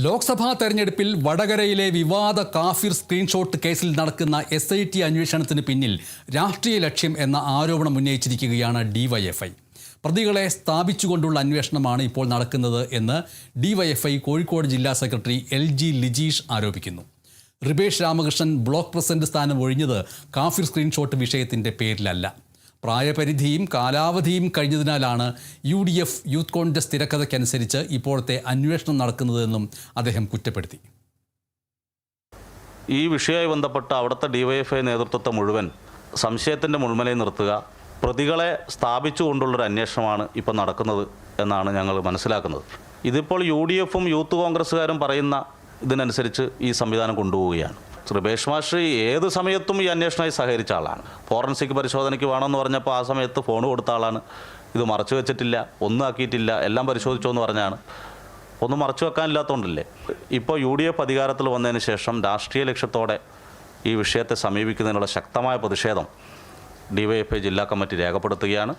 ലോക്സഭാ തെരഞ്ഞെടുപ്പിൽ വടകരയിലെ വിവാദ കാഫിർ സ്ക്രീൻഷോട്ട് കേസിൽ നടക്കുന്ന SIT അന്വേഷണത്തിന് പിന്നിൽ രാഷ്ട്രീയ ലക്ഷ്യം എന്ന ആരോപണം ഉന്നയിച്ചിരിക്കുകയാണ് DYFI. പ്രതികളെ സ്ഥാപിച്ചുകൊണ്ടുള്ള അന്വേഷണമാണ് ഇപ്പോൾ നടക്കുന്നത് എന്ന് DYFI കോഴിക്കോട് ജില്ലാ സെക്രട്ടറി LG ലിജീഷ് ആരോപിക്കുന്നു. റിബേഷ് രാമകൃഷ്ണൻ ബ്ലോക്ക് പ്രസിഡന്റ് സ്ഥാനം ഒഴിഞ്ഞത് കാഫിർ സ്ക്രീൻഷോട്ട് വിഷയത്തിൻ്റെ പേരിലല്ല. പ്രായപരിധിയും കാലാവധിയും കഴിഞ്ഞതിനാലാണ് UDF യൂത്ത് കോൺഗ്രസ് തിരക്കഥയ്ക്കനുസരിച്ച് ഇപ്പോഴത്തെ അന്വേഷണം നടക്കുന്നതെന്നും അദ്ദേഹം കുറ്റപ്പെടുത്തി. ഈ വിഷയവുമായി ബന്ധപ്പെട്ട അവിടുത്തെ DYFI നേതൃത്വത്തെ മുഴുവൻ സംശയത്തിൻ്റെ മുൾമുനയിൽ നിർത്തുക, പ്രതികളെ സ്ഥാപിച്ചുകൊണ്ടുള്ളൊരു അന്വേഷണമാണ് ഇപ്പോൾ നടക്കുന്നത് എന്നാണ് ഞങ്ങൾ മനസ്സിലാക്കുന്നത്. ഇതിപ്പോൾ UDFും യൂത്ത് കോൺഗ്രസ്സുകാരും പറയുന്ന ഇതിനനുസരിച്ച് ഈ സംവിധാനം കൊണ്ടുപോവുകയാണ്. റിബേഷ് മാഷ് ഏത് സമയത്തും ഈ അന്വേഷണമായി സഹകരിച്ച ആളാണ്. ഫോറൻസിക് പരിശോധനയ്ക്ക് വേണമെന്ന് പറഞ്ഞപ്പോൾ ആ സമയത്ത് ഫോൺ കൊടുത്ത ആളാണ്. ഇത് മറച്ചു വെച്ചിട്ടില്ല, ഒന്നും ആക്കിയിട്ടില്ല, എല്ലാം പരിശോധിച്ചോ എന്ന് പറഞ്ഞാണ്. ഒന്നും മറച്ചു വെക്കാനില്ലാത്തതുകൊണ്ടല്ലേ. ഇപ്പോൾ UDF അധികാരത്തിൽ വന്നതിന് ശേഷം രാഷ്ട്രീയ ലക്ഷ്യത്തോടെ ഈ വിഷയത്തെ സമീപിക്കുന്നതിനുള്ള ശക്തമായ പ്രതിഷേധം DYFI ജില്ലാ കമ്മിറ്റി രേഖപ്പെടുത്തുകയാണ്.